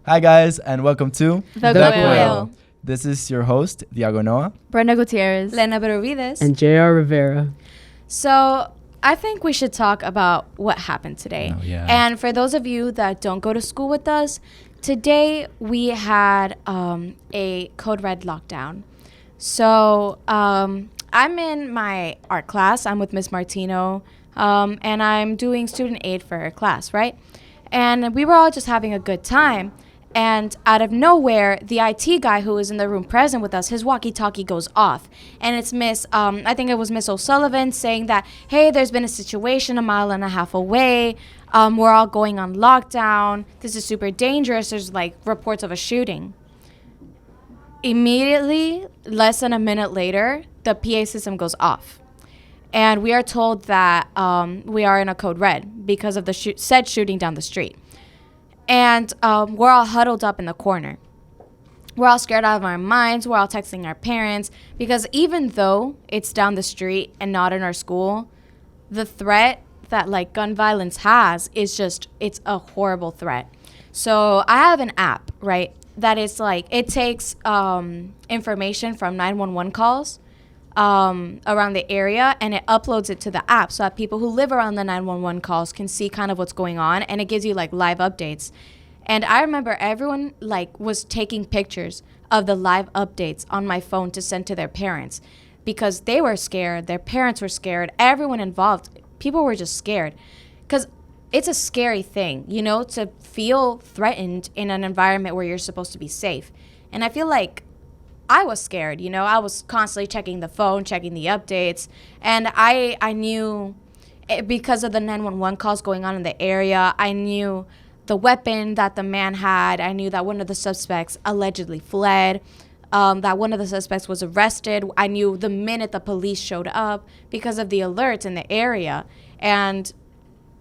Hi guys, and welcome to The Quill. This is your host, Diago Noah. Brenda Gutierrez. Lena Benavides. And J.R. Rivera. So I think we should talk about what happened today. Oh, yeah. And for those of you that don't go to school with us, today we had a Code Red lockdown. So I'm in my art class. I'm with Miss Martino, and I'm doing student aid for her class, right? And we were all just having a good time. And out of nowhere, the IT guy who was in the room present with us, his walkie-talkie goes off. And it's I think it was Miss O'Sullivan saying that, hey, there's been a situation a mile and a half away. We're all going on lockdown. This is super dangerous. There's like reports of a shooting. Immediately, less than a minute later, the PA system goes off. And we are told that we are in a code red because of the said shooting down the street. And we're all huddled up in the corner. We're all scared out of our minds. We're all texting our parents because even though it's down the street and not in our school, the threat that like gun violence has is it's a horrible threat. So I have an app, right, that is like it takes information from 911 calls around the area, and it uploads it to the app so that people who live around the 911 calls can see kind of what's going on, and it gives you like live updates. And I remember everyone like was taking pictures of the live updates on my phone to send to their parents because they were scared, their parents were scared, everyone involved, people were just scared because it's a scary thing, you know, to feel threatened in an environment where you're supposed to be safe. And I feel like I was scared, you know. I was constantly checking the phone, checking the updates. And I knew because of the 911 calls going on in the area, I knew the weapon that the man had. I knew that one of the suspects allegedly fled, that one of the suspects was arrested. I knew the minute the police showed up because of the alerts in the area. And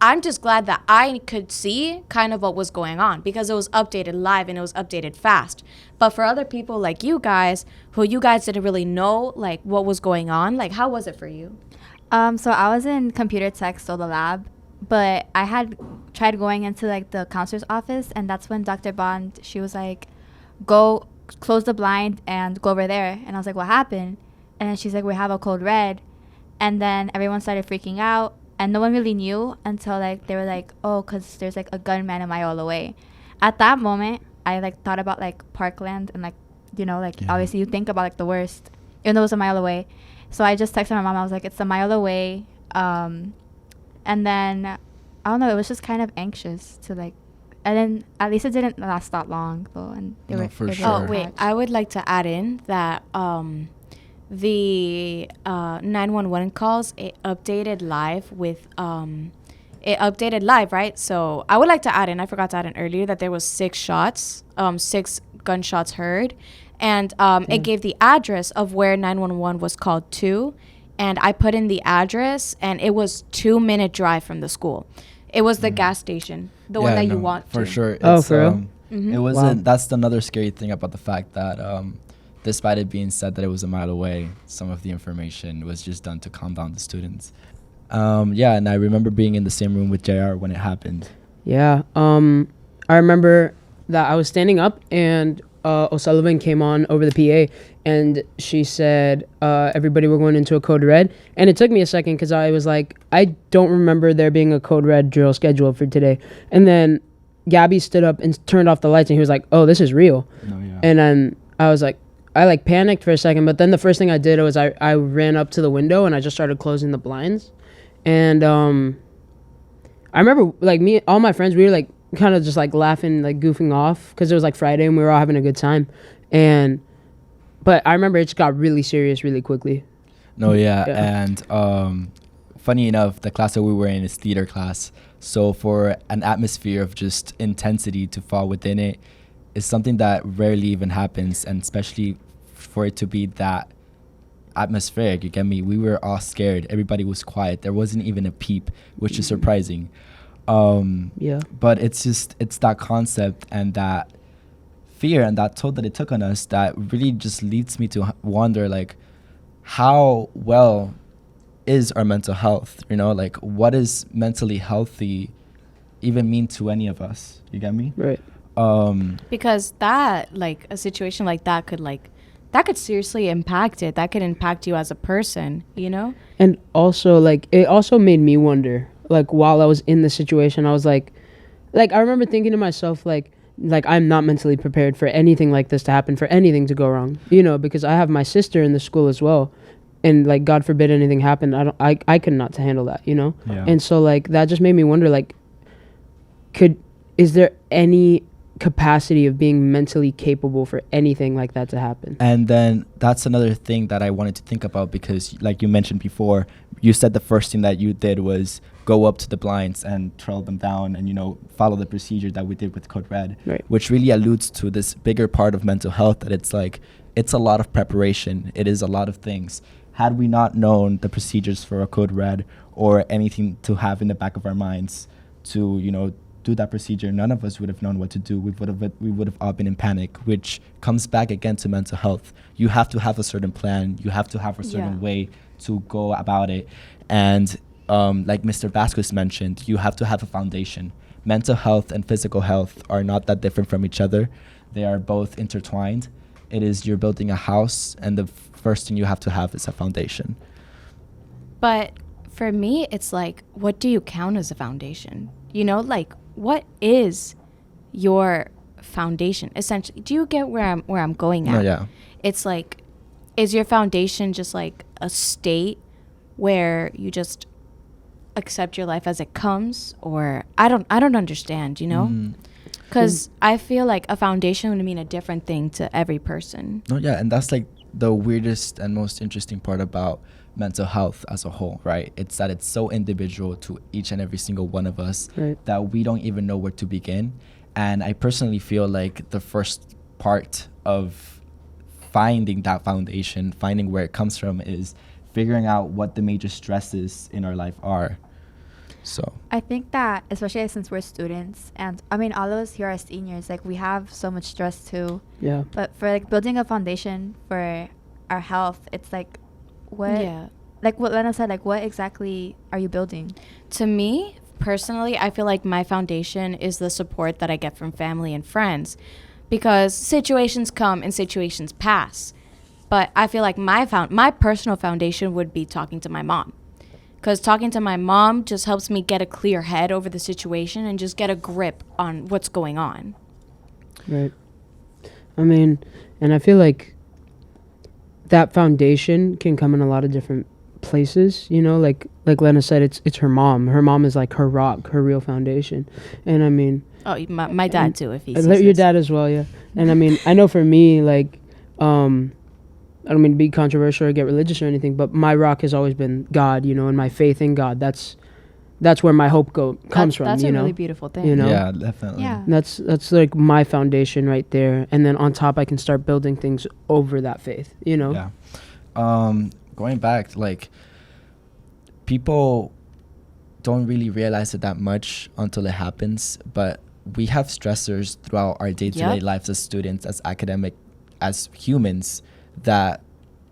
I'm just glad that I could see kind of what was going on because it was updated live and it was updated fast. But for other people like you guys, who you guys didn't really know like what was going on, like how was it for you? So I was in computer tech, so the lab, but I had tried going into like the counselor's office, and that's when Dr. Bond, she was like, go close the blind and go over there. And I was like, what happened? And then she's like, we have a code red. And then everyone started freaking out. And no one really knew until like they were like, oh, because there's like a gunman a mile away. At that moment, I like thought about like Parkland and like, you know, like obviously you think about like the worst, even though it was a mile away. So I just texted my mom. I was like, it's a mile away. And then I don't know. It was just kind of anxious to like, and then at least it didn't last that long though. And they No, were for they sure. were Oh, wait. I would like to add in that the 911 calls, it updated live right? So I would like to add in, I forgot to add in earlier, that there was 6 gunshots heard, and it gave the address of where 911 was called to, and I put in the address, and it was 2-minute drive from the school. It was the gas station, the one that you want for to. sure. For real? It wasn't. That's another scary thing about the fact that despite it being said that it was a mile away, some of the information was just done to calm down the students. And I remember being in the same room with JR when it happened. Yeah. I remember that I was standing up and O'Sullivan came on over the PA and she said, everybody were going into a code red. And it took me a second because I was like, I don't remember there being a code red drill scheduled for today. And then Gabby stood up and turned off the lights and he was like, oh, this is real. No, yeah. And then I was like, I like panicked for a second, but then the first thing I did was I ran up to the window and I just started closing the blinds. And I remember like all my friends, we were like kind of just like laughing, like goofing off because it was like Friday and we were all having a good time. But I remember it just got really serious really quickly. No, yeah. And funny enough, the class that we were in is theater class. So for an atmosphere of just intensity to fall within it is something that rarely even happens, and especially for it to be that atmospheric, you get me? We were all scared. Everybody was quiet. There wasn't even a peep, which is surprising. But it's that concept and that fear and that toll that it took on us that really just leads me to wonder, like, how well is our mental health? You know, like, what does mentally healthy even mean to any of us? You get me? Right. Because that, like, a situation like that could seriously impact it. That could impact you as a person, you know? And also, like, it also made me wonder, like, while I was in the situation, I was like, I remember thinking to myself, like, I'm not mentally prepared for anything like this to happen, for anything to go wrong, you know, because I have my sister in the school as well. And, like, God forbid anything happened, I could not to handle that, you know? Yeah. And so, like, that just made me wonder, like, is there any capacity of being mentally capable for anything like that to happen? And then that's another thing that I wanted to think about, because like you mentioned before, you said the first thing that you did was go up to the blinds and trail them down and, you know, follow the procedure that we did with Code Red, Right. which really alludes to this bigger part of mental health, that it's like, it's a lot of preparation. It is a lot of things. Had we not known the procedures for a Code Red or anything to have in the back of our minds to, you know, do that procedure, none of us would have known what to do. We would have all been in panic, which comes back again to mental health. You have to have a certain plan. You have to have a certain way to go about it. And like Mr. Vasquez mentioned, you have to have a foundation. Mental health and physical health are not that different from each other. They are both intertwined. It is, you're building a house, and the first thing you have to have is a foundation. But for me, it's like, what do you count as a foundation? You know, like, what is your foundation essentially? Do you get where I'm going at? No, yeah. It's like, is your foundation just like a state where you just accept your life as it comes? Or I don't understand, you know? Because I feel like a foundation would mean a different thing to every person. No, yeah, and that's like the weirdest and most interesting part about mental health as a whole, right? It's that it's so individual to each and every single one of us, Right. that we don't even know where to begin. And I personally feel like the first part of finding that foundation, finding where it comes from, is figuring out what the major stresses in our life are. So I think that, especially since we're students, and I mean, all of us here are seniors, like, we have so much stress too. Yeah. But for, like, building a foundation for our health, it's like, like what Lena said, like, what exactly are you building? To me, personally, I feel like my foundation is the support that I get from family and friends, because situations come and situations pass. But I feel like my personal foundation would be talking to my mom. Because talking to my mom just helps me get a clear head over the situation and just get a grip on what's going on. Right. I mean, and I feel like that foundation can come in a lot of different places, you know, like Lena said, it's her mom. Her mom is like her rock, her real foundation. And I mean, Oh, my dad too, if he sees your this. dad as well, yeah. And I mean, I know for me, like, I don't mean to be controversial or get religious or anything, but my rock has always been God, you know, and my faith in God. That's where my hope comes from. That's you a know? really beautiful thing. You know? yeah, definitely. Yeah. That's like my foundation right there, and then on top I can start building things over that faith, you know. Yeah. Going back, like, people don't really realize it that much until it happens, but we have stressors throughout our day-to-day lives as students, as academic, as humans, that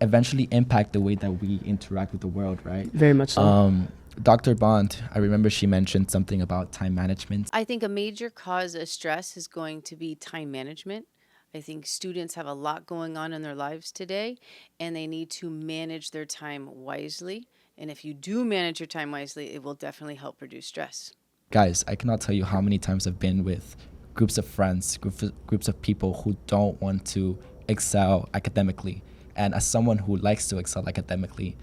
eventually impact the way that we interact with the world, right? Very much so. Dr. Bond, I remember she mentioned something about time management. I think a major cause of stress is going to be time management. I think students have a lot going on in their lives today, and they need to manage their time wisely. And if you do manage your time wisely, it will definitely help reduce stress. Guys, I cannot tell you how many times I've been with groups of friends, groups of people who don't want to excel academically. And as someone who likes to excel academically,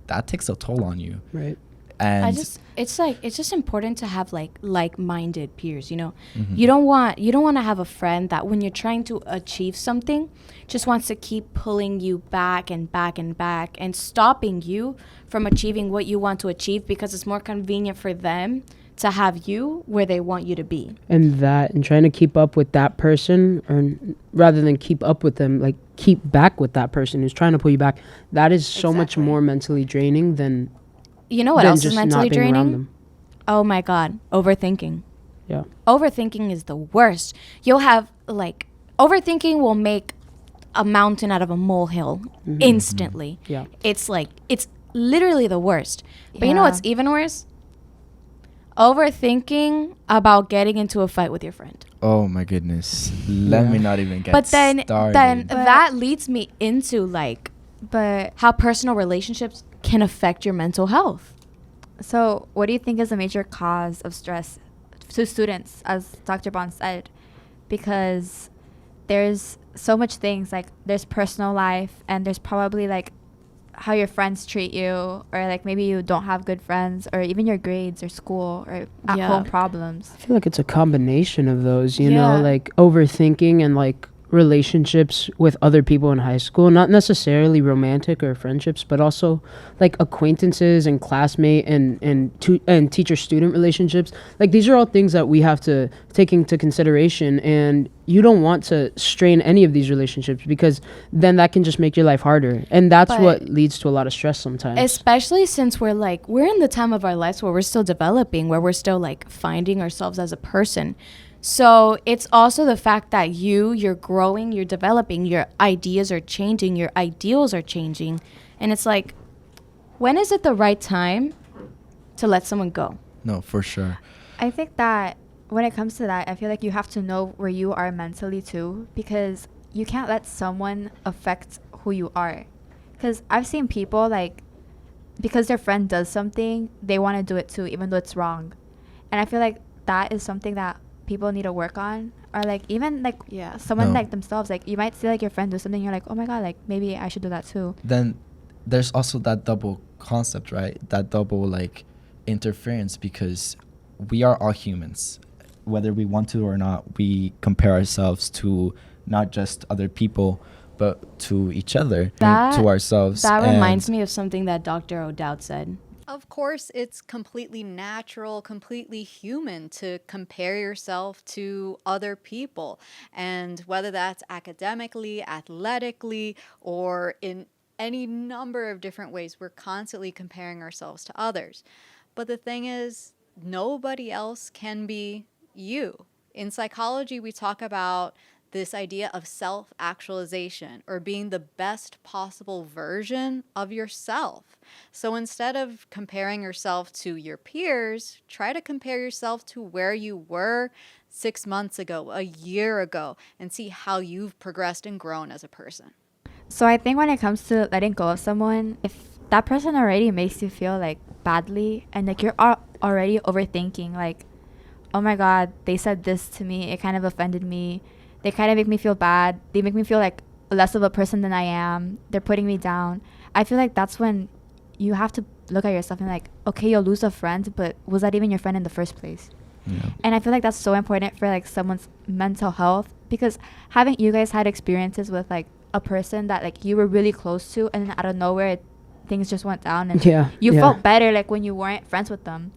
that takes a toll on you. Right. And it's just important to have like-minded peers, you know. Mm-hmm. You don't want to have a friend that when you're trying to achieve something just wants to keep pulling you back and back and back and stopping you from achieving what you want to achieve, because it's more convenient for them to have you where they want you to be. And trying to keep up with that person, or rather than keep up with them, like keep back with that person who's trying to pull you back, that is so much Exactly. more mentally draining than You know what than else is just mentally not being around draining? them. Oh my God, overthinking. Yeah. Overthinking is the worst. You'll have overthinking will make a mountain out of a molehill instantly. Yeah. It's literally the worst. But you know what's Yeah. even worse? Overthinking about getting into a fight with your friend. Oh my goodness. Let me not even get But then started. that leads me into like But how personal relationships can affect your mental health. so, what do you think is a major cause of stress to students, as Dr. Bond said? Because there's so much things, like there's personal life, and there's probably like how your friends treat you, or like maybe you don't have good friends, or even your grades or school or at Yeah. home problems. I feel like it's a combination of those, you Yeah. know, like overthinking and like relationships with other people in high school, not necessarily romantic or friendships, but also like acquaintances and classmate and teacher student relationships. Like these are all things that we have to take into consideration, and you don't want to strain any of these relationships because then that can just make your life harder, and that's But what leads to a lot of stress sometimes. Especially since we're in the time of our lives where we're still developing, where we're still like finding ourselves as a person. So it's also the fact that you're growing, you're developing, your ideas are changing, your ideals are changing. And it's like, when is it the right time to let someone go? No, for sure. I think that when it comes to that, I feel like you have to know where you are mentally too, because you can't let someone affect who you are. Because I've seen people like, because their friend does something, they want to do it too, even though it's wrong. And I feel like that is something that people need to work on, or like even like someone No. like themselves, like you might see like your friend do something, you're like, oh my god, like maybe I should do that too. Then there's also that double concept, right? That double like interference, because we are all humans. Whether we want to or not, we compare ourselves to not just other people, but to each other, to ourselves. That And reminds me of something that Dr. O'Dowd said. Of course, it's completely natural, completely human to compare yourself to other people. And whether that's academically, athletically, or in any number of different ways, we're constantly comparing ourselves to others. But the thing is, nobody else can be you. In psychology, we talk about this idea of self-actualization, or being the best possible version of yourself. So instead of comparing yourself to your peers, try to compare yourself to where you were 6 months ago, a year ago, and see how you've progressed and grown as a person. So I think when it comes to letting go of someone, if that person already makes you feel like badly, and like you're already overthinking, like, oh my god, they said this to me, it kind of offended me, they kind of make me feel bad, they make me feel like less of a person than I am, they're putting me down. I feel like that's when you have to look at yourself and like, okay, you'll lose a friend, but was that even your friend in the first place? Yeah. And I feel like that's so important for like someone's mental health, because haven't you guys had experiences with like a person that like you were really close to, and then out of nowhere things just went down, and you felt better like when you weren't friends with them?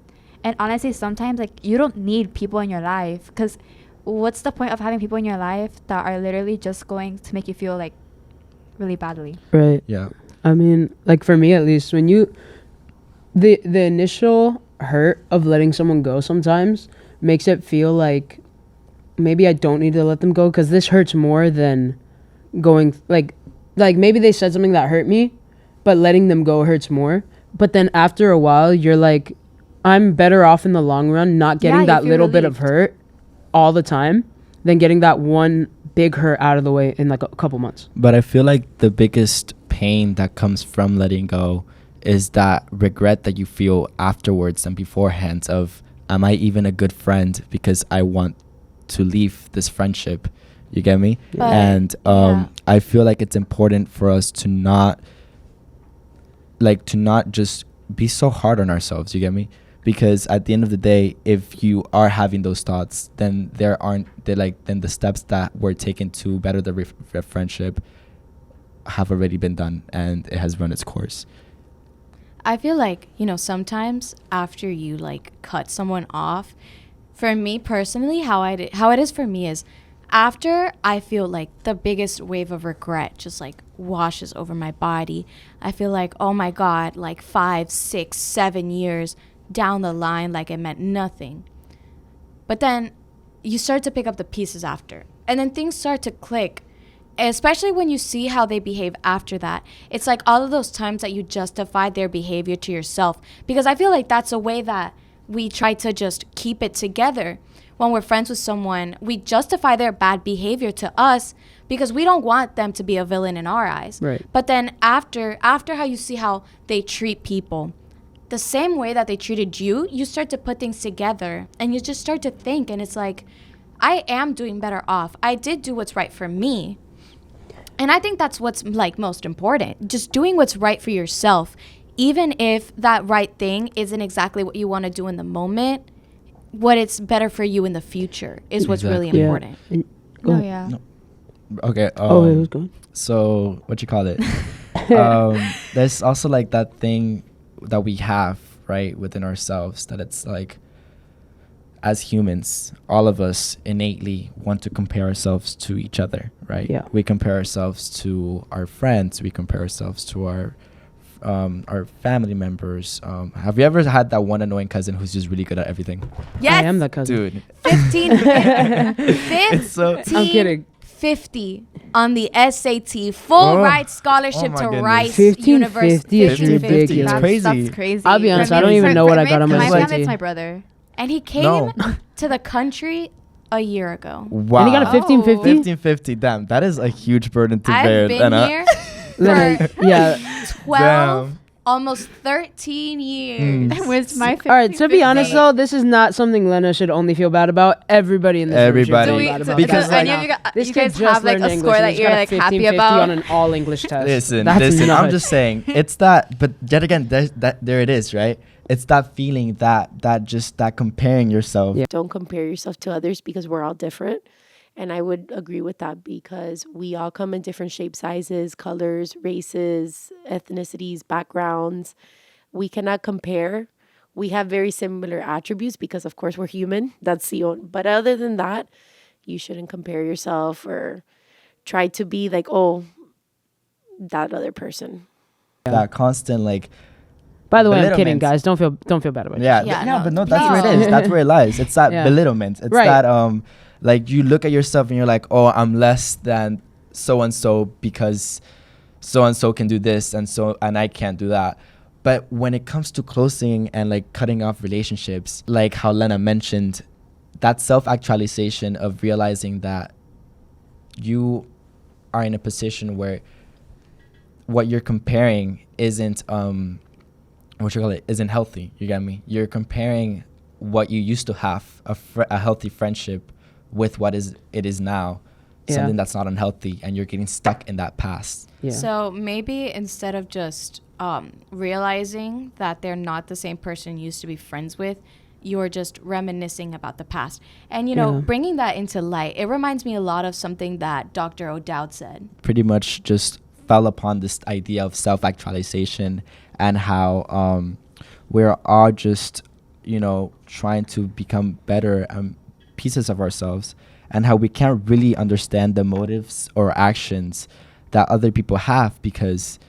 And honestly, sometimes like you don't need people in your life, because what's the point of having people in your life that are literally just going to make you feel like really badly? Right. Yeah. I mean, like for me at least, when the initial hurt of letting someone go sometimes makes it feel like maybe I don't need to let them go, because this hurts more than going like maybe they said something that hurt me, but letting them go hurts more. But then after a while, you're like, I'm better off in the long run not getting that little bit of hurt all the time than getting that one big hurt out of the way in like a couple months. But I feel like the biggest pain that comes from letting go is that regret that you feel afterwards and beforehand of, am I even a good friend because I want to leave this friendship? You get me? But, and I feel like it's important for us to not just be so hard on ourselves. You get me? Because at the end of the day, if you are having those thoughts, then then the steps that were taken to better the friendship have already been done, and it has run its course. I feel like, sometimes after you like cut someone off, for me personally, how it is for me is, after I feel like the biggest wave of regret just like washes over my body, I feel like, oh my God, like 5, 6, 7 years down the line, like it meant nothing. But then you start to pick up the pieces after, and then things start to click, especially when you see how they behave after that. It's like all of those times that you justify their behavior to yourself, because I feel like that's a way that we try to just keep it together. When we're friends with someone, we justify their bad behavior to us because we don't want them to be a villain in our eyes. Right. But then after how you see how they treat people, the same way that they treated you, you start to put things together and you just start to think, and it's like, I am doing better off. I did do what's right for me. And I think that's what's like most important. Just doing what's right for yourself, even if that right thing isn't exactly what you want to do in the moment, what it's better for you in the future is what's really Exactly. important. And, go Oh ahead. yeah. No. Okay. Oh, it was good. So what you call it? There's also like that thing that we have right within ourselves, that it's like, as humans, all of us innately want to compare ourselves to each other, right? Yeah. We compare ourselves to our friends. We compare ourselves to our family members. Have you ever had that one annoying cousin who's just really good at everything? Yes. I am that cousin. Dude, 15 so I'm kidding. 50 on the SAT, full ride scholarship my to goodness. Rice 1550 is 1550. ridiculous. It's crazy. That's crazy. I'll be honest, For I don't me- even for- know what for I me- got on for my my SAT. family, it's my brother. And he came No. to the country a year ago. wow. And he got a 1550? 1550. Damn, that is a huge burden to I've bear. been Lena. here Then for yeah. 12, Damn. almost 13 years. It was my 50, All right, to be honest 50. though, this is not something Lena should only feel bad about. Everybody in this room should Everybody. feel Do we- bad about because, that. any of you, This you kid guys just have like learned a English score and that he's you're got a like happy 1550 about? on an all English test. Listen, That's I'm nuts. just saying, it's that, but yet again, there it is, right? It's that feeling that comparing yourself. Yeah. Don't compare yourself to others because we're all different. And I would agree with that because we all come in different shapes, sizes, colors, races, ethnicities, backgrounds. We cannot compare. We have very similar attributes because, of course, we're human. That's the only. But other than that, you shouldn't compare yourself or try to be like, oh, that other person. That constant like. By the way, I'm kidding, belittlement. guys. Don't feel bad about it. Yeah, Yeah, yeah, no, but no, that's where it please is. That's where it lies. It's that Yeah. belittlement. It's Right. that like you look at yourself and you're like, oh, I'm less than so and so because so and so can do this and I can't do that. But when it comes to closing and like cutting off relationships, like how Lena mentioned, that self-actualization of realizing that you are in a position where what you're comparing isn't isn't healthy. You get me? You're comparing what you used to have, a healthy friendship, with what it is now, Yeah. something that's not unhealthy, and you're getting stuck in that past. Yeah. So maybe instead of just realizing that they're not the same person you used to be friends with, you're just reminiscing about the past. And, you know, Yeah. bringing that into light, it reminds me a lot of something that Dr. O'Dowd said. Pretty much just fell upon this idea of self-actualization and how we're all just, trying to become better pieces of ourselves, and how we can't really understand the motives or actions that other people have because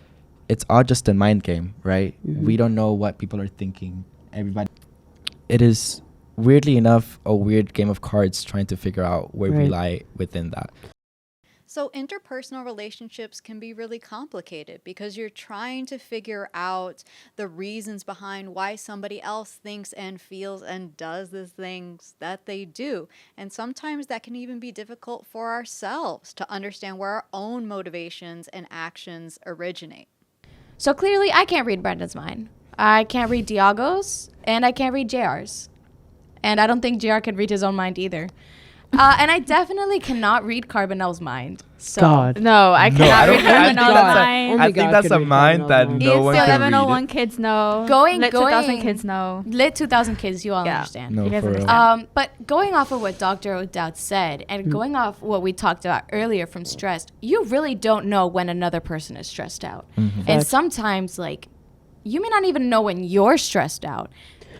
it's all just a mind game, right? Mhm. We don't know what people are thinking. It is weirdly enough a weird game of cards trying to figure out where we Right. lie within that. So interpersonal relationships can be really complicated because you're trying to figure out the reasons behind why somebody else thinks and feels and does the things that they do. And sometimes that can even be difficult for ourselves to understand where our own motivations and actions originate. So clearly, I can't read Brendan's mind. I can't read Diago's, and I can't read JR's. And I don't think JR can read his own mind either. And I definitely cannot read Carbonell's mind. So God. No, I No, cannot I read don't- I think Carbonell's that's a- mind. Only I think God that's could a read mind Carbonell's that mind. no It's one the can read. 1101 kids know. Going- Lit going- 2000 kids know. Lit 2000 kids, you all Yeah. understand. No, You guys for real. understand. But going off of what Dr. O'Dowd said and going off what we talked about earlier from stressed, you really don't know when another person is stressed out. And Facts. sometimes, like, you may not even know when you're stressed out.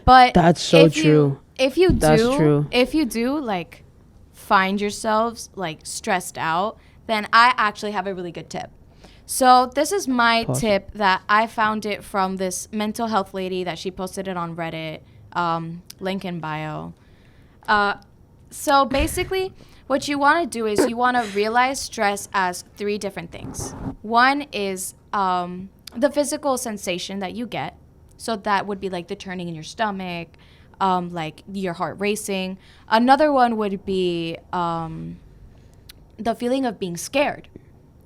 But That's so if true. If you That's do, true. if you do, like, find yourselves, like, stressed out, then I actually have a really good tip. So this is my Pause. tip that I found it from this mental health lady that she posted it on Reddit, link in bio. So basically, what you want to do is you want to realize stress as 3 different things. One is the physical sensation that you get. So that would be like the turning in your stomach, like your heart racing. Another one would be the feeling of being scared,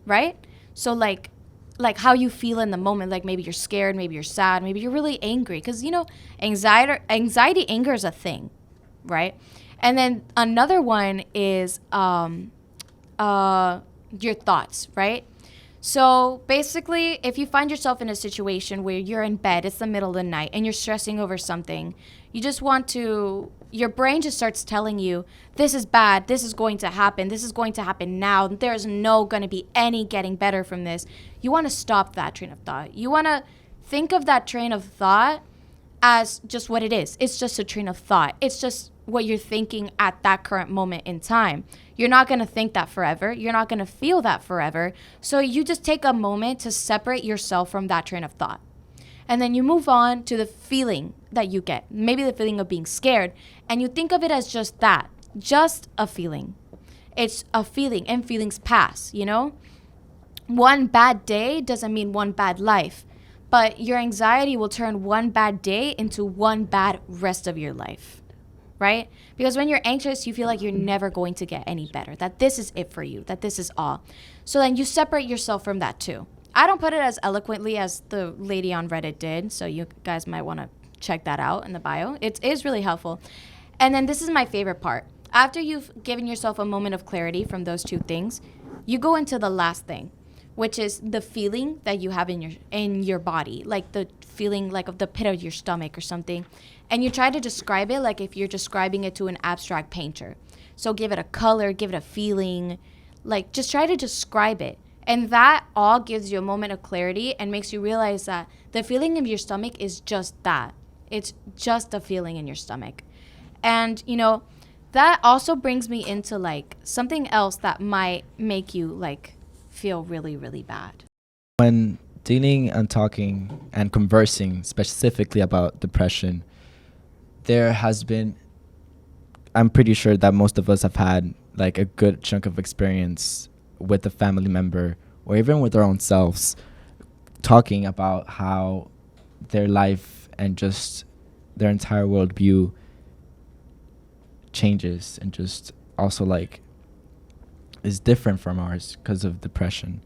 right? So like how you feel in the moment, like maybe you're scared, maybe you're sad, maybe you're really angry, because anxiety, anger is a thing, right? And then another one is your thoughts, right? So basically, if you find yourself in a situation where you're in bed, it's the middle of the night, and you're stressing over something, your brain just starts telling you, this is bad, this is going to happen now, there's no going to be any getting better from this. You want to stop that train of thought. You want to think of that train of thought as just what it is. It's just a train of thought. It's just what you're thinking at that current moment in time. You're not going to think that forever. You're not going to feel that forever. So you just take a moment to separate yourself from that train of thought. And then you move on to the feeling that you get, maybe the feeling of being scared, and you think of it as just that, just a feeling. It's a feeling, and feelings pass, you know? One bad day doesn't mean one bad life, but your anxiety will turn one bad day into one bad rest of your life, right? Because when you're anxious, you feel like you're never going to get any better, that this is it for you, that this is all. So then you separate yourself from that too. I don't put it as eloquently as the lady on Reddit did, so you guys might want to check that out in the bio. It is really helpful. And then this is my favorite part. After you've given yourself a moment of clarity from those two things, you go into the last thing, which is the feeling that you have in your body, like the feeling like of the pit of your stomach or something. And you try to describe it like if you're describing it to an abstract painter. So give it a color, give it a feeling, like just try to describe it. And that all gives you a moment of clarity and makes you realize that the feeling in your stomach is just that. It's just a feeling in your stomach. And, you know, that also brings me into like something else that might make you like feel really, really bad. When dealing and talking and conversing specifically about depression, there has been, I'm pretty sure that most of us have had like a good chunk of experience with a family member or even with our own selves talking about how their life and just their entire worldview changes and just also like is different from ours because of depression.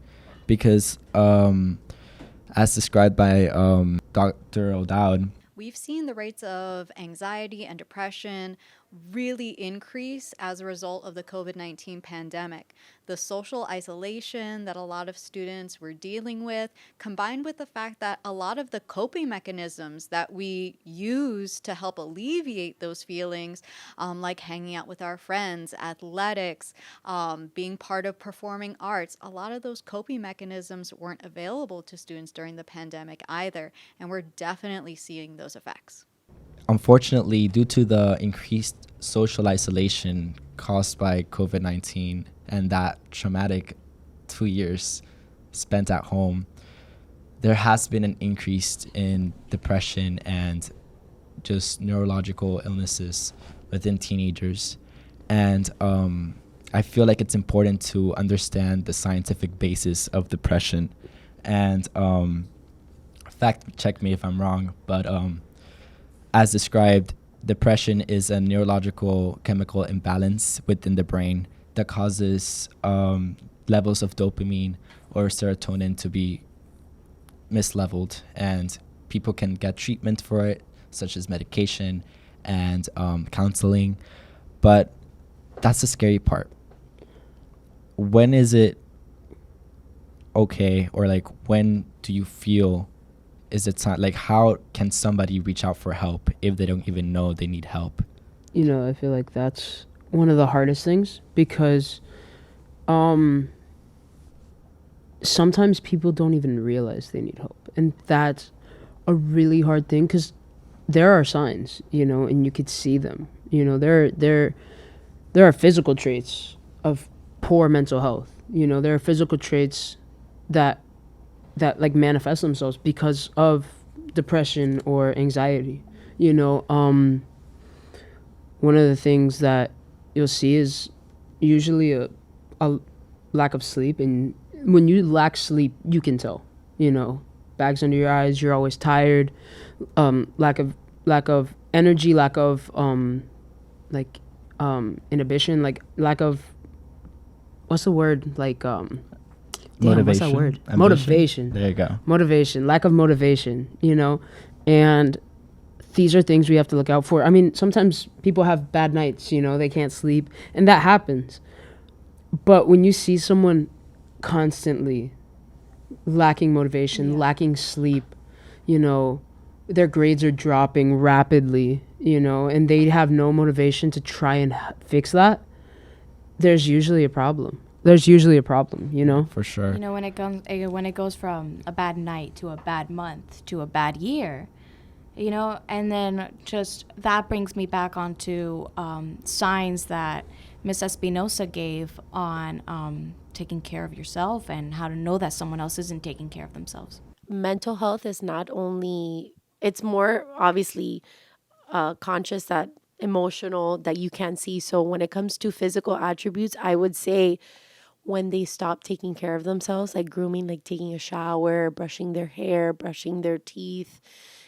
Because as described by Dr. O'Dowd, we've seen the rates of anxiety and depression really increase as a result of the COVID-19 pandemic. The social isolation that a lot of students were dealing with, combined with the fact that a lot of the coping mechanisms that we use to help alleviate those feelings, like hanging out with our friends, athletics, being part of performing arts, a lot of those coping mechanisms weren't available to students during the pandemic either, and we're definitely seeing those effects. Unfortunately, due to the increased social isolation caused by COVID-19 and that traumatic 2 years spent at home, there has been an increase in depression and just neurological illnesses within teenagers. And I feel like it's important to understand the scientific basis of depression. And fact check me if I'm wrong, but as described, depression is a neurological chemical imbalance within the brain that causes levels of dopamine or serotonin to be misleveled, and people can get treatment for it, such as medication and counseling. But that's the scary part. When is it okay, or like when do you feel is it time? Like, how can somebody reach out for help if they don't even know they need help? You know, I feel like that's one of the hardest things because sometimes people don't even realize they need help. And that's a really hard thing because there are signs, you know, and you could see them. You know, there are physical traits of poor mental health. You know, there are physical traits that like manifest themselves because of depression or anxiety. You know, one of the things that you'll see is usually a lack of sleep, and when you lack sleep, you can tell. You know, bags under your eyes, you're always tired, lack of energy, lack of like inhibition, like lack of, what's the word, like damn, what's that word? Ambition? Motivation. There you go. Motivation, lack of motivation, you know? And these are things we have to look out for. I mean, sometimes people have bad nights, you know, they can't sleep, and that happens. But when you see someone constantly lacking motivation, lacking sleep, you know, their grades are dropping rapidly, you know, and they have no motivation to try and fix that, there's usually a problem. You know? For sure. You know, when it goes from a bad night to a bad month to a bad year, you know, and then just that brings me back onto signs that Miss Espinosa gave on taking care of yourself and how to know that someone else isn't taking care of themselves. Mental health is not only, it's more obviously conscious, that emotional, that you can see. So when it comes to physical attributes, I would say when they stop taking care of themselves, like grooming, like taking a shower, brushing their hair, brushing their teeth,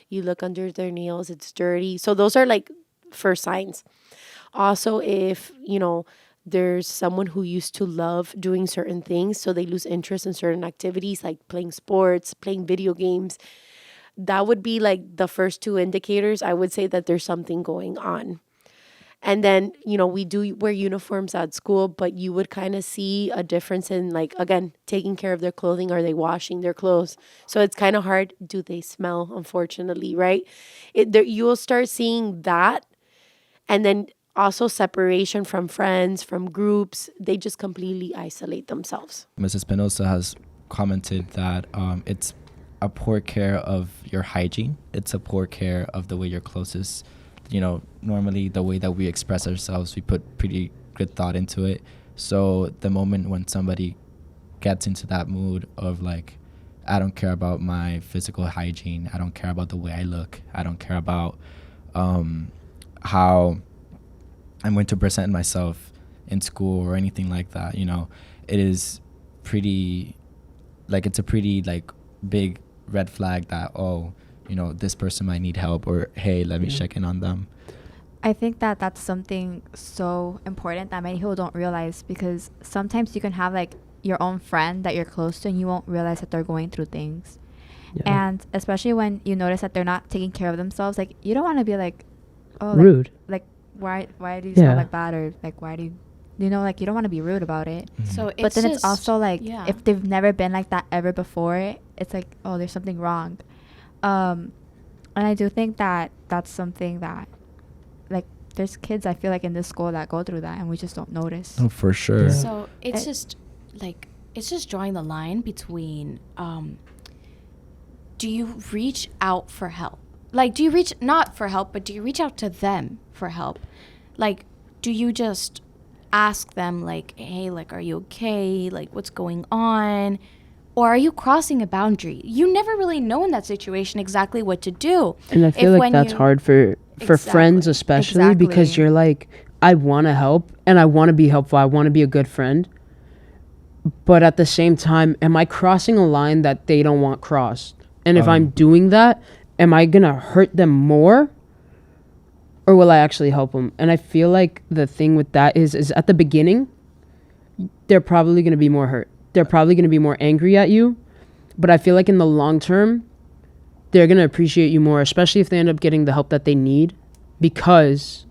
you look under their nails, it's dirty. So those are like first signs. Also, if, you know, there's someone who used to love doing certain things, so they lose interest in certain activities like playing sports, playing video games, that would be like the first two indicators. I would say that there's something going on. And then, you know, we do wear uniforms at school, but you would kind of see a difference in, like, again, taking care of their clothing. Are they washing their clothes? So it's kind of hard. Do they smell, unfortunately, right? You will start seeing that. And then also separation from friends, from groups. They just completely isolate themselves. Mrs. Penosa has commented that it's a poor care of your hygiene. It's a poor care of the way your clothes is. You know, normally the way that we express ourselves, we put pretty good thought into it. So the moment when somebody gets into that mood of like, I don't care about my physical hygiene, I don't care about the way I look, I don't care about how I'm going to present myself in school or anything like that, you know, it is pretty, like, it's a pretty like big red flag that, oh, you know, this person might need help, or hey, let me check in on them. I think that that's something so important that many people don't realize, because sometimes you can have like your own friend that you're close to and you won't realize that they're going through things. And especially when you notice that they're not taking care of themselves, like you don't want to be like, oh, rude. Like why do you smell like that, or like why do you know, like you don't want to be rude about it. Mm-hmm. So But then it's also like if they've never been like that ever before, it's like, oh, there's something wrong. And I do think that that's something that, like, there's kids I feel like in this school that go through that and we just don't notice. Oh, for sure. Yeah. So it's just like, it's just drawing the line between do you reach out for help? Like, do you reach, not for help, but do you reach out to them for help? Like, do you just ask them like, hey, like, are you okay? Like, what's going on? Or are you crossing a boundary? You never really know in that situation exactly what to do. And I feel like that's hard for friends, especially because you're like, I want to help and I want to be helpful. I want to be a good friend. But at the same time, am I crossing a line that they don't want crossed? And if I'm doing that, am I going to hurt them more? Or will I actually help them? And I feel like the thing with that is at the beginning, they're probably going to be more hurt. They're probably going to be more angry at you. But I feel like in the long term, they're going to appreciate you more, especially if they end up getting the help that they need, because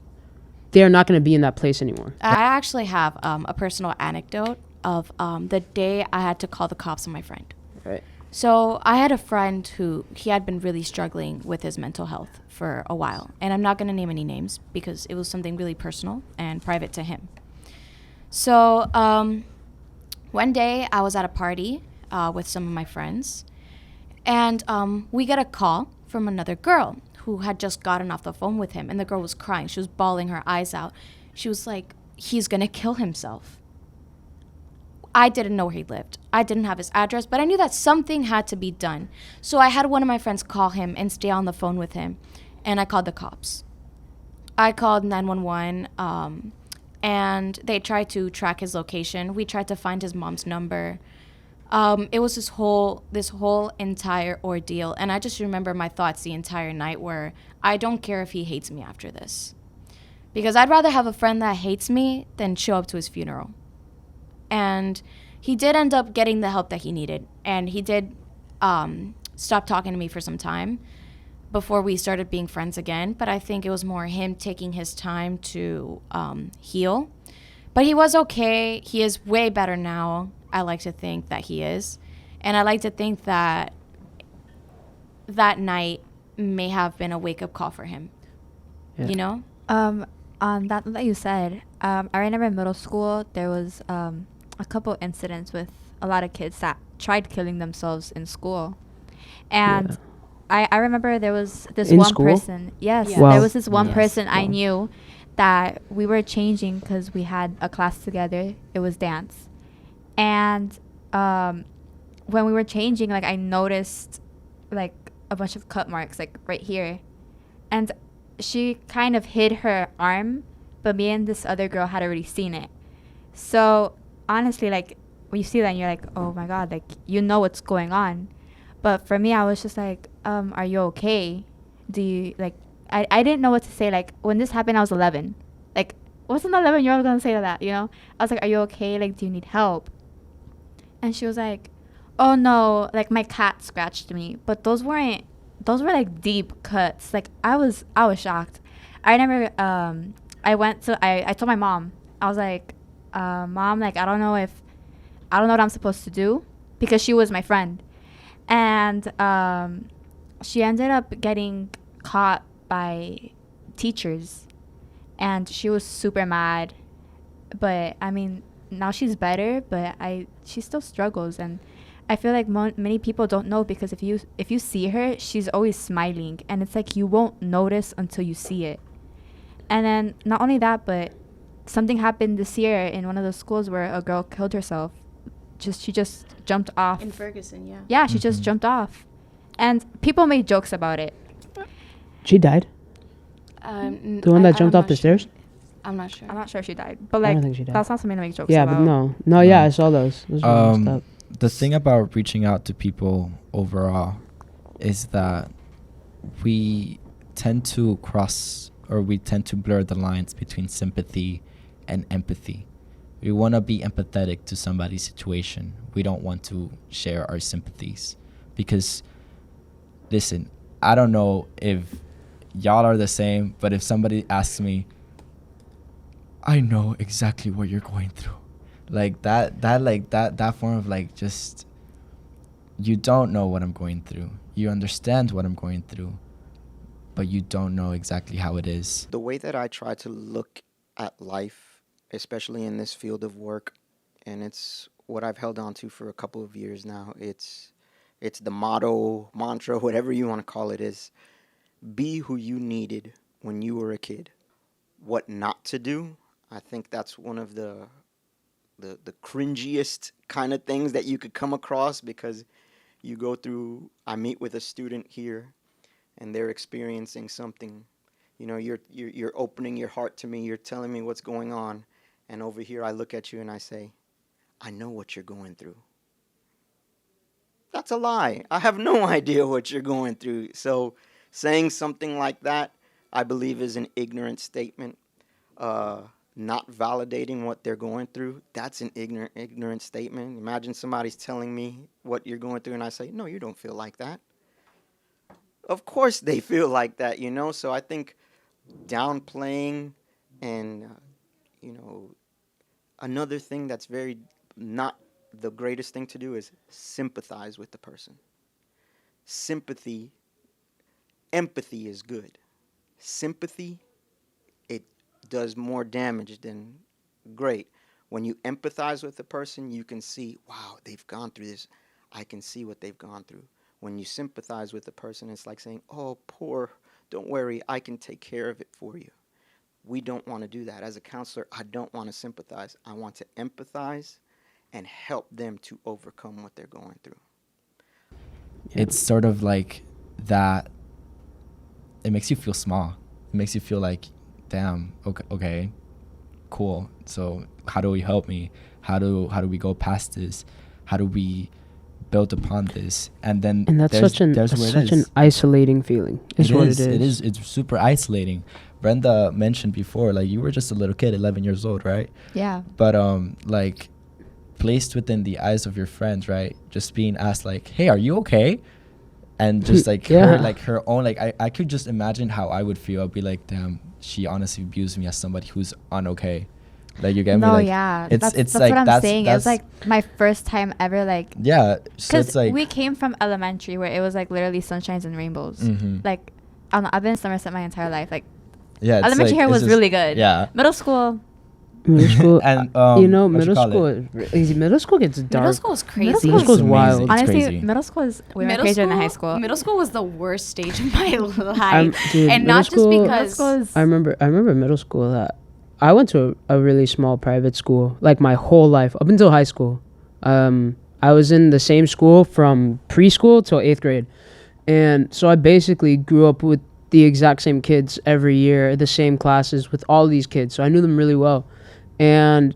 they're not going to be in that place anymore. I actually have a personal anecdote of the day I had to call the cops on my friend. Right. So I had a friend who, he had been really struggling with his mental health for a while. And I'm not going to name any names because it was something really personal and private to him. So one day I was at a party with some of my friends, and we get a call from another girl who had just gotten off the phone with him, and the girl was crying. She was bawling her eyes out. She was like, he's going to kill himself. I didn't know where he lived. I didn't have his address, but I knew that something had to be done. So I had one of my friends call him and stay on the phone with him, and I called the cops. I called 911, and they tried to track his location. We tried to find his mom's number. It was this whole entire ordeal, and I just remember my thoughts the entire night were, I don't care if he hates me after this, because I'd rather have a friend that hates me than show up to his funeral. And he did end up getting the help that he needed, and he did stop talking to me for some time before we started being friends again. But I think it was more him taking his time to heal. But he was okay. He is way better now. I like to think that he is. And I like to think that that night may have been a wake-up call for him. Yeah. You know? On that you said, I remember in middle school there was a couple incidents with a lot of kids that tried killing themselves in school, and I remember there was this In one school? person. Yes, Yeah. Wow. there was this one Yes. person I Wow. knew that we were changing because we had a class together. It was dance, and when we were changing, like I noticed like a bunch of cut marks like right here, and she kind of hid her arm, but me and this other girl had already seen it. So honestly, like when you see that, and you're like, oh my god, like you know what's going on. But for me, I was just like, are you okay? Do you like? I didn't know what to say. Like when this happened, I was 11. Like what's an 11-year-old gonna say to that? You know? I was like, are you okay? Like do you need help? And she was like, oh no, like my cat scratched me. But those were like deep cuts. Like I was shocked. I remember I told my mom. I was like, mom, like I don't know what I'm supposed to do, because she was my friend. And she ended up getting caught by teachers, and she was super mad. But I mean, now she's better, but she still struggles. And I feel like many people don't know, because if you see her, she's always smiling, and it's like you won't notice until you see it. And then not only that, but something happened this year in one of the schools where a girl killed herself. She just jumped off. In Ferguson, yeah. Yeah, she just jumped off, and people made jokes about it. She died. The one that jumped off the stairs. I'm not sure. I'm not sure if she died, but I like don't think she died. that's not something to make jokes Yeah, about. but no, yeah, I saw those. Those were messed up. The thing about reaching out to people overall is that we tend to blur the lines between sympathy and empathy. We want to be empathetic to somebody's situation. We don't want to share our sympathies, because listen, I don't know if y'all are the same, but if somebody asks me, I know exactly what you're going through. Like that form of like, just, you don't know what I'm going through. You understand what I'm going through, but you don't know exactly how it is. The way that I try to look at life, especially in this field of work, and it's what I've held on to for a couple of years now. It's the motto, mantra, whatever you want to call it, is be who you needed when you were a kid. What not to do, I think that's one of the cringiest kind of things that you could come across, because I meet with a student here and they're experiencing something. You know, you're opening your heart to me, you're telling me what's going on, and over here I look at you and I say, I know what you're going through. That's a lie. I have no idea what you're going through. So saying something like that, I believe, is an ignorant statement. Not validating what they're going through, that's an ignorant statement. Imagine somebody's telling me what you're going through and I say, no, you don't feel like that. Of course they feel like that, you know? So I think downplaying and, another thing that's very not the greatest thing to do is sympathize with the person. Empathy is good. Sympathy, it does more damage than great. When you empathize with a person, you can see, wow, they've gone through this. I can see what they've gone through. When you sympathize with a person, it's like saying, oh, poor, don't worry, I can take care of it for you. We don't want to do that. As a counselor, I don't want to sympathize. I want to empathize and help them to overcome what they're going through. It's sort of like that. It makes you feel small. It makes you feel like, damn, okay, cool. So how do we help me? How do we go past this? How do we built upon this, and then And that's there's, such an there's that's where it such an is. isolating feeling. Is It what is. it is. It is. It's super isolating. Brenda mentioned before, like you were just a little kid, 11 years old, right? Yeah. But like placed within the eyes of your friends, right? Just being asked like, "Hey, are you okay?" And just like Yeah. her own, like I could just imagine how I would feel. I'd be like, damn, she honestly views me as somebody who's unokay. Like you get me? No, Like, yeah. It's That's like what I'm that's, saying. It was that's- like my first time ever, like, yeah. So because it's like we came from elementary where it was like literally sunshines and rainbows. Mhm. Like, I don't know, I've been in Somerset my entire life. Like, yeah. It's elementary like, here it's was just- really good. Yeah. Middle school, Middle school, And you know, what middle call school it? middle school gets dark. Middle school is crazy. Middle Middle school's It's wild. amazing. It's honestly, crazy. middle school is way more crazier than high school. Middle school was the worst stage of my life, Dude, and middle not school- just Middle because. school is I remember middle school that I went to a really small private school like my whole life up until high school. I was in the same school from preschool till 8th grade. And so I basically grew up with the exact same kids every year, the same classes with all these kids. So I knew them really well. And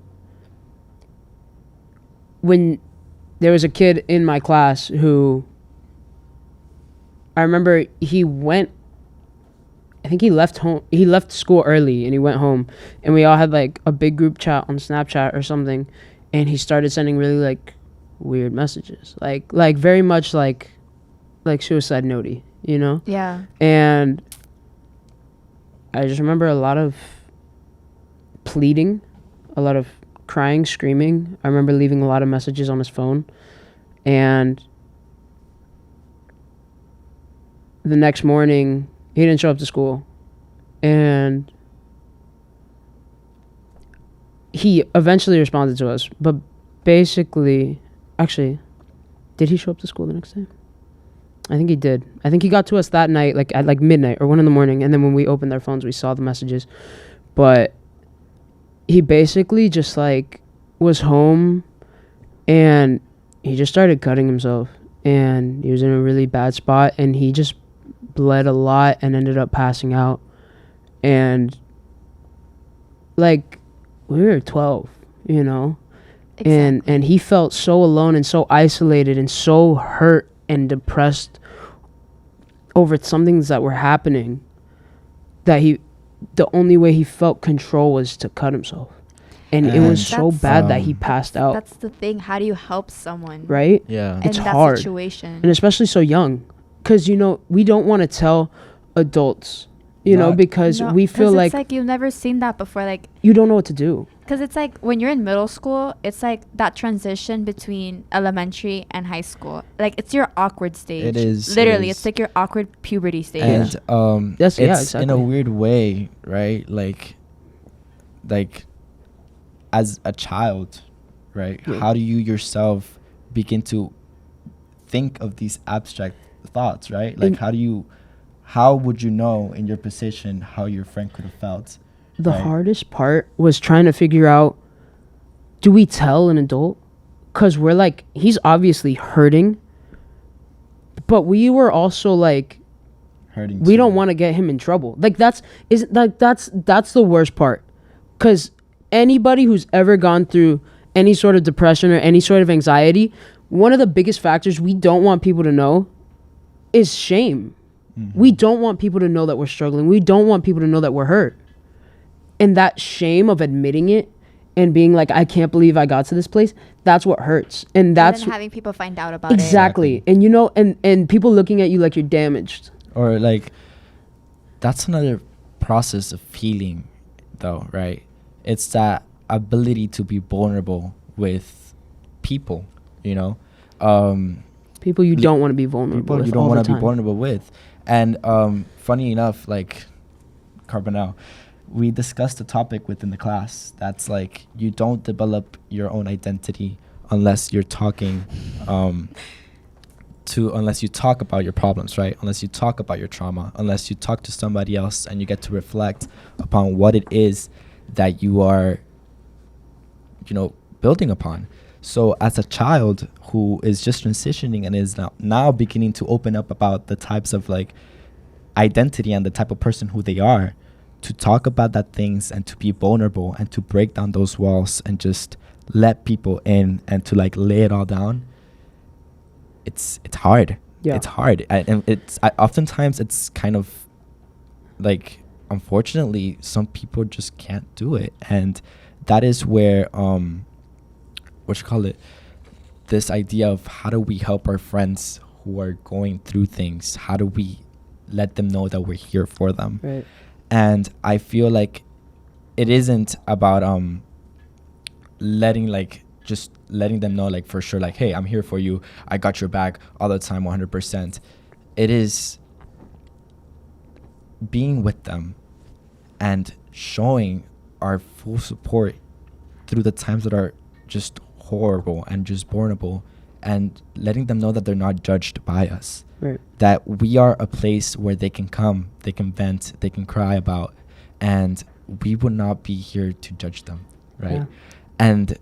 when there was a kid in my class who I remember I think he left school early and he went home, and we all had like a big group chat on Snapchat or something, and he started sending really like weird messages, like very much like suicide notey, you know? yeah. And I just remember a lot of pleading, a lot of crying, screaming. I remember leaving a lot of messages on his phone, and the next morning he didn't show up to school, and he eventually responded to us, but basically, actually, did he show up to school the next day? I think he did. I think he got to us that night, like at like midnight or 1 a.m, and then when we opened our phones, we saw the messages. But he basically just like was home, and he just started cutting himself, and he was in a really bad spot, and he just bled a lot and ended up passing out. And like we were 12, you know, and he felt so alone and so isolated and so hurt and depressed over some things that were happening, that the only way he felt control was to cut himself. And it was so That's- bad that he passed out, That's the thing. How do you help someone right? Yeah. in It's that hard. situation? And especially so young, because you know we don't want to tell adults, you know, Not- because No, we feel 'cause like it's like you've never seen that before. Like, you don't know what to do. because it's like when you're in middle school, it's like that transition between elementary and high school. Like, it's your awkward stage. It is, it Literally, is. it's like your awkward puberty stage. And Yes, it's yeah, in a exactly. weird way, right? Like as a child, right? Yeah. How do you yourself begin to think of these abstract thoughts, right? Like And- how would you know in your position how your friend could have felt? The Right. hardest part was trying to figure out, do we tell an adult? Because we're like, he's obviously hurting, but we were also like, Hurting. we don't want to get him in trouble. Like that's the worst part, because anybody who's ever gone through any sort of depression or any sort of anxiety, one of the biggest factors we don't want people to know is shame. We don't want people to know that we're struggling. We don't want people to know that we're hurt. And that shame of admitting it and being like, I can't believe I got to this place, that's what hurts. And that's and then having people find out about it. exactly. And you know, and people looking at you like you're damaged. Or like that's another process of healing though, right? It's that ability to be vulnerable with people, you know? People you don't want to be vulnerable People with you don't all the want to be time. vulnerable with. And funny enough, like Carbonell, we discussed a topic within the class that's like you don't develop your own identity unless you're talking unless you talk about your problems, right? Unless you talk about your trauma, unless you talk to somebody else and you get to reflect upon what it is that you are, you know, building upon. So as a child who is just transitioning and is now beginning to open up about the types of like identity and the type of person who they are, to talk about that things and to be vulnerable and to break down those walls and just let people in and to like lay it all down, it's hard. Yeah. It's hard, and oftentimes it's kind of like, unfortunately, some people just can't do it, and that is where what you call it, this idea of how do we help our friends who are going through things, how do we let them know that we're here for them. Right. And I feel like it isn't about letting them know, like, for sure, like, hey, I'm here for you, I got your back all the time, 100%. It is being with them and showing our full support through the times that are just horrible and just bornable, and letting them know that they're not judged by us. Right. That we are a place where they can come, they can vent, they can cry about, and we would not be here to judge them, right? Yeah. And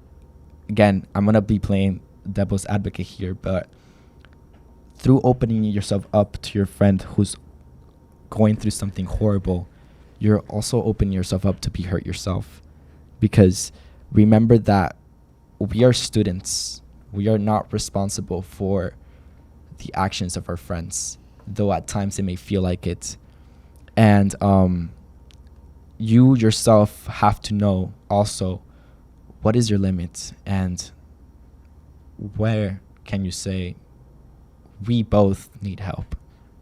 again, I'm gonna be playing devil's advocate here, but through opening yourself up to your friend who's going through something horrible, you're also opening yourself up to be hurt yourself. Because remember that we are students. We are not responsible for the actions of our friends, though at times it may feel like it. And you yourself have to know also what is your limit, and where can you say, we both need help,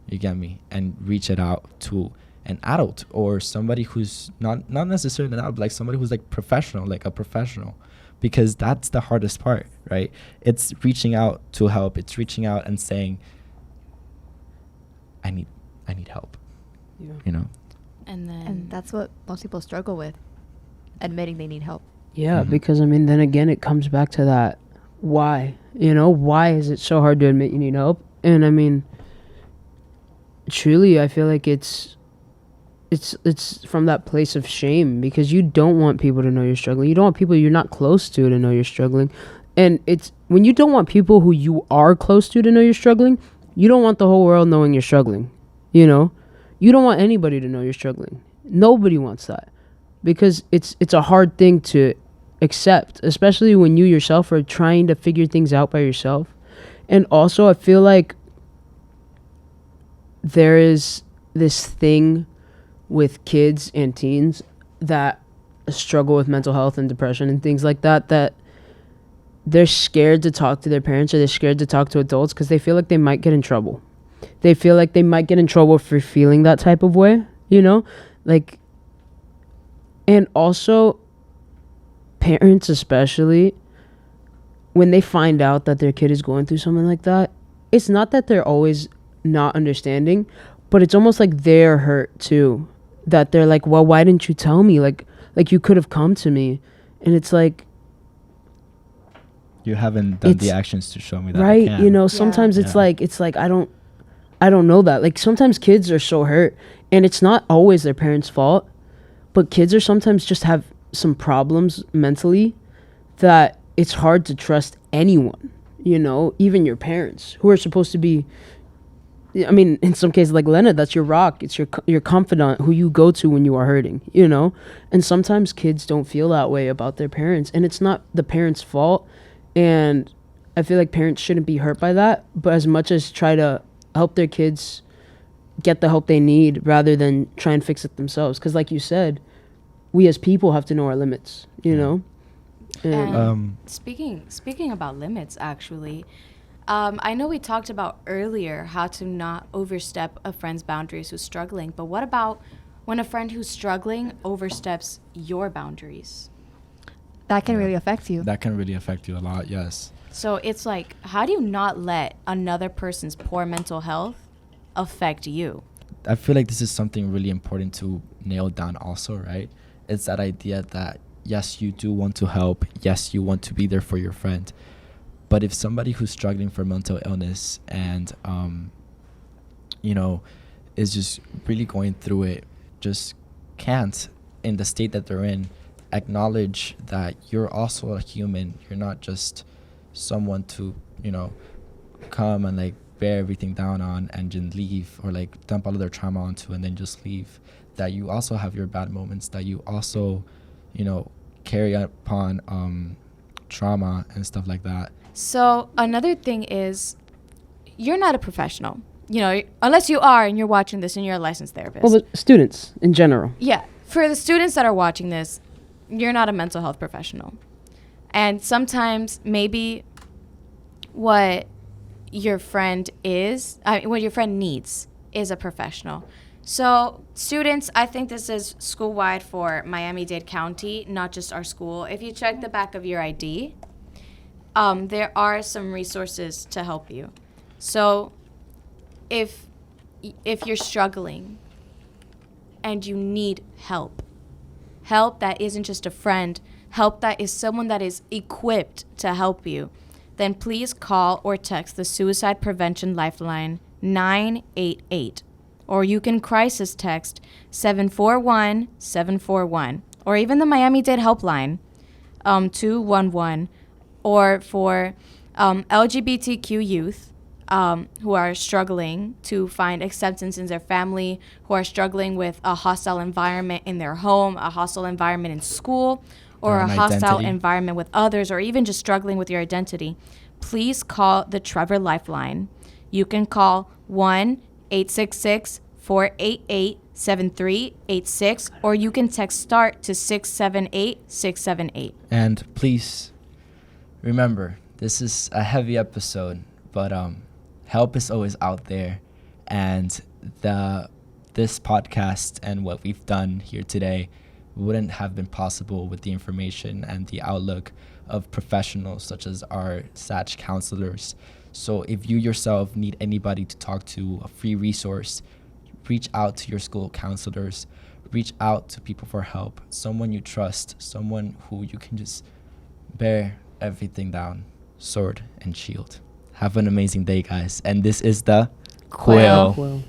you get me, and reach it out to an adult or somebody who's not necessarily an adult, but like somebody who's like professional, like a professional, because that's the hardest part, right? It's reaching out to help. It's reaching out and saying, I need help. Yeah. You know? And that's what most people struggle with, admitting they need help. Yeah, Mhm. because I mean, then again, it comes back to that why. You know, why is it so hard to admit you need help? And I mean, truly, I feel like it's from that place of shame, because you don't want people to know you're struggling. You don't want people you're not close to know you're struggling. And it's when you don't want people who you are close to know you're struggling, you don't want the whole world knowing you're struggling. You know, you don't want anybody to know you're struggling. Nobody wants that, because it's a hard thing to accept, especially when you yourself are trying to figure things out by yourself. And also, I feel like there is this thing with kids and teens that struggle with mental health and depression and things like that, that they're scared to talk to their parents, or they're scared to talk to adults because they feel like they might get in trouble. They feel like they might get in trouble for feeling that type of way, you know? Like, and also, parents especially, when they find out that their kid is going through something like that, it's not that they're always not understanding, but it's almost like they're hurt too. That they're like, well, why didn't you tell me? Like you could have come to me. And it's like, You haven't done the actions to show me that, right? I can. You know, sometimes it's like I don't know that. Like, sometimes kids are so hurt, and it's not always their parents' fault, but kids are sometimes just have some problems mentally that it's hard to trust anyone, you know, even your parents, who are supposed to be, I mean, in some cases, like Lena, that's your rock. It's your confidant, who you go to when you are hurting, you know? And sometimes kids don't feel that way about their parents, and it's not the parents' fault. And I feel like parents shouldn't be hurt by that, but as much as try to help their kids get the help they need rather than try and fix it themselves. Because like you said, we as people have to know our limits, you know? And speaking about limits, actually, I know we talked about earlier how to not overstep a friend's boundaries who's struggling, but what about when a friend who's struggling oversteps your boundaries? That can really affect you. That can really affect you a lot, yes. So it's like, how do you not let another person's poor mental health affect you? I feel like this is something really important to nail down also, right? It's that idea that, yes, you do want to help. Yes, you want to be there for your friend. But if somebody who's struggling for mental illness and, you know, is just really going through it, just can't, in the state that they're in, acknowledge that you're also a human. You're not just someone to, you know, come and like bear everything down on and then leave, or like dump all of their trauma onto and then just leave. That you also have your bad moments, that you also, you know, carry upon trauma and stuff like that. So another thing is, you're not a professional. You know, unless you are and you're watching this and you're a licensed therapist. Well, but students in general. Yeah. For the students that are watching this, you're not a mental health professional. And sometimes maybe what your friend what your friend needs is a professional. So students, I think this is school-wide for Miami-Dade County, not just our school. If you check the back of your ID, there are some resources to help you. So if you're struggling and you need help that isn't just a friend, help that is someone that is equipped to help you, then please call or text the Suicide Prevention Lifeline 988. Or you can crisis text 741-741. Or even the Miami-Dade Helpline 211. Or for LGBTQ youth who are struggling to find acceptance in their family, who are struggling with a hostile environment in their home, a hostile environment in school, or a hostile environment with others, or even just struggling with your identity, please call the Trevor Lifeline. You can call 1-866-488-7386, or you can text START to 678-678. And please remember, this is a heavy episode, but help is always out there, and this podcast and what we've done here today wouldn't have been possible with the information and the outlook of professionals such as our SACH counselors. So if you yourself need anybody to talk to, a free resource, reach out to your school counselors, reach out to people for help, someone you trust, someone who you can just bear everything down, sword and shield. Have an amazing day, guys. And this is the Quill. Quill.